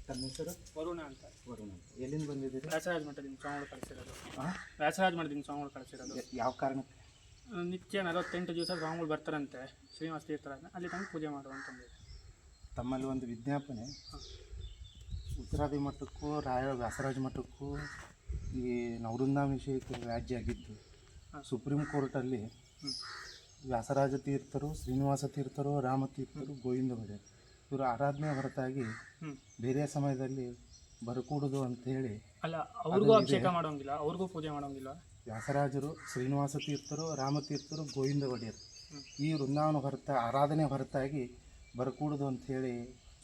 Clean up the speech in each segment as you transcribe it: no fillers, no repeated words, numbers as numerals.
ತಮ್ಮ ಹೆಸರು? ವರುಣ ಅಂತ. ವರುಣ ಅಂತ. ಎಲ್ಲಿಂದ ಬಂದಿದ್ದೀರಿ? ವ್ಯಾಸರಾಜ ಮಠದಿಂದ ಸ್ವಾಮಿಗಳು ಕಳಿಸಿರೋದು. ಹಾಂ, ವ್ಯಾಸರಾಜ ಮಠದಿಂದ ಸ್ವಾಮಿಗಳು ಕಳಿಸಿರೋದು. ಯಾವ ಕಾರಣಕ್ಕೆ? ನಿತ್ಯ 48 ದಿವಸ ಸ್ವಾಮಿಗಳು ಬರ್ತಾರಂತೆ ಶ್ರೀನಿವಾಸ ತೀರ್ಥರಾಜನ, ಅಲ್ಲಿ ತಂದು ಪೂಜೆ ಮಾಡುವಂತಂದಿದೆ. ತಮ್ಮಲ್ಲಿ ಒಂದು ವಿಜ್ಞಾಪನೆ. ಉತ್ತರಾದಿ ಮಠಕ್ಕೂ ವ್ಯಾಸರಾಜ ಮಠಕ್ಕೂ ಈ ನವೃಂದಾವನ ವಿಷಯಕ್ಕೆ ವ್ಯಾಜ್ಯ ಆಗಿದ್ದು ಸುಪ್ರೀಂ ಕೋರ್ಟಲ್ಲಿ ವ್ಯಾಸರಾಜ ತೀರ್ಥರು, ಶ್ರೀನಿವಾಸ ತೀರ್ಥರು, ರಾಮತೀರ್ಥರು, ಗೋವಿಂದ ಒಡೆಯರು ಇವರು ಆರಾಧನೆ ಹೊರತಾಗಿ ಬೇರೆ ಸಮಯದಲ್ಲಿ ಬರಕೂಡದು ಅಂಥೇಳಿ. ಅಲ್ಲ, ಅವ್ರಿಗೂ ಅಭಿಷೇಕ ಮಾಡೋಂಗಿಲ್ಲ, ಅವ್ರಿಗೂ ಪೂಜೆ ಮಾಡೋಂಗಿಲ್ಲ. ವ್ಯಾಸರಾಜರು, ಶ್ರೀನಿವಾಸ ತೀರ್ಥರು, ರಾಮತೀರ್ಥರು, ಗೋವಿಂದ ಒಡೆಯರು ಈ ವೃಂದಾವನ ಆರಾಧನೆ ಹೊರತಾಗಿ ಬರಕೂಡದು ಅಂಥೇಳಿ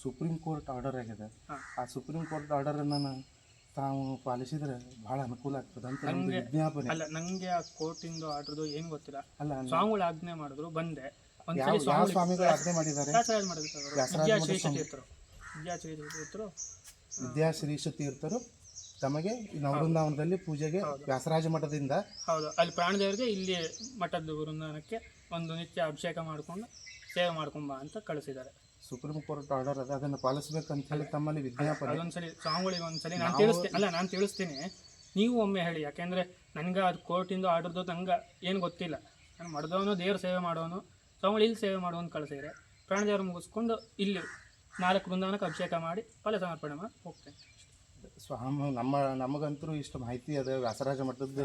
ಸುಪ್ರೀಂ ಕೋರ್ಟ್ ಆರ್ಡರ್ ಆಗಿದೆ. ಆ ಸುಪ್ರೀಂ ಕೋರ್ಟ್ ಆರ್ಡರನ್ನು ತಾವು ಪಾಲಿಸಿದ್ರೆ ಬಹಳ ಅನುಕೂಲ ಆಗ್ತದೆ ಅಂತ ನಮ್ದು ವಿಜ್ಞಾಪನೆ. ಅಲ್ಲ, ನಂಗೆ ಆ ಕೋರ್ಟಿಂದ ಆರ್ಡರ್ದು ಏನು ಗೊತ್ತಿಲ್ಲ. ಅಲ್ಲ, ಸ್ವಾಮಿಗಳು ಆಜ್ಞೆ ಮಾಡಿದ್ರು, ಬಂದೆ. ಯಾವ ಸ್ವಾಮಿಗಳು ಆಜ್ಞೆ ಮಾಡಿದ್ದಾರೆ? ವ್ಯಾಸರಾಜ ಮಠದ ತೀರ್ಥರು, ವಿದ್ಯಾಶ್ರೀಷ ತೀರ್ಥರು ತಮಗೆ ನವೃಂದಾವನದಲ್ಲಿ ಪೂಜೆಗೆ ವ್ಯಾಸರಾಜ ಮಠದಿಂದ, ಹೌದು, ಅಲ್ಲಿ ಪ್ರಾಣದೇವರಿಗೆ ಇಲ್ಲಿ ಮಠದ ವೃಂದಾವನಕ್ಕೆ ಒಂದು ನಿತ್ಯ ಅಭಿಷೇಕ ಮಾಡಿಕೊಂಡು ಸೇವೆ ಮಾಡ್ಕೊಂಬ ಅಂತ ಕಳಿಸಿದ್ದಾರೆ. ಸುಪ್ರೀಂ ಕೋರ್ಟ್ ಆರ್ಡರ್ ಅದ, ಅದನ್ನು ಪಾಲಿಸಬೇಕಂತ ಹೇಳಿ ತಮ್ಮಲ್ಲಿ ವಿಜ್ಞಾಪನೆ. ಅದೊಂದ್ಸಲಿ ಸ್ವಾಮಿಗಳಿಗೆ ಒಂದ್ಸಲಿ ನಾನು ತಿಳಿಸ್ತೀನಿ, ನೀವು ಒಮ್ಮೆ ಹೇಳಿ. ಯಾಕೆಂದರೆ ನನಗೆ ಅದು ಕೋರ್ಟಿಂದ ಆರ್ಡರ್ದು ನಂಗೆ ಏನು ಗೊತ್ತಿಲ್ಲ. ನಾನು ಮಾಡಿದವನು ದೇವ್ರ ಸೇವೆ ಮಾಡೋನು, ಸ್ವಾಮಿಗಳು ಇಲ್ಲಿ ಸೇವೆ ಮಾಡುವಂತ ಕಳಿಸಿದರೆ ಪ್ರಾಣದೇವರು ಮುಗಿಸ್ಕೊಂಡು ಇಲ್ಲಿ 4 ಬೃಂದಾವನಕ್ಕೆ ಅಭಿಷೇಕ ಮಾಡಿ ಫಲ ಸಮರ್ಪಣೆ ಮಾಡಿ ಹೋಗ್ತೇನೆ. ಸ್ವಾಮಿ ನಮಗಂತೂ ಇಷ್ಟು ಮಾಹಿತಿ ಅದ. ವ್ಯಾಸರಾಜ ಮಠದ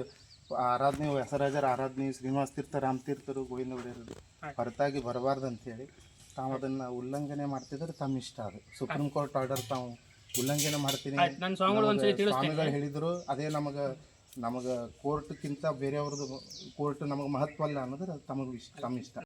ಆರಾಧನೆ, ವ್ಯಾಸರಾಜರ ಆರಾಧನೆ, ಶ್ರೀನಿವಾಸ ತೀರ್ಥ, ರಾಮತೀರ್ಥರು, ಗೋವಿಂದ ಒಡೆಯರು ಹೊರತಾಗಿ ಬರಬಾರ್ದು ಅಂಥೇಳಿ ತಾವು ಅದನ್ನು ಉಲ್ಲಂಘನೆ ಮಾಡ್ತಿದ್ರೆ ತಮ್ಮ ಇಷ್ಟ. ಅದು ಸುಪ್ರೀಂ ಕೋರ್ಟ್ ಆರ್ಡರ್ ತಾವು ಉಲ್ಲಂಘನೆ ಮಾಡ್ತೀನಿ ಸ್ವಾಮಿಗಳು ಹೇಳಿದರು. ಅದೇ ನಮಗೆ ಕೋರ್ಟ್ಗಿಂತ ಬೇರೆಯವ್ರದ್ದು ಕೋರ್ಟ್ ನಮಗೆ ಮಹತ್ವ ಅಲ್ಲ ಅನ್ನೋದ್ರೆ ತಮ್ಮ ಇಷ್ಟ.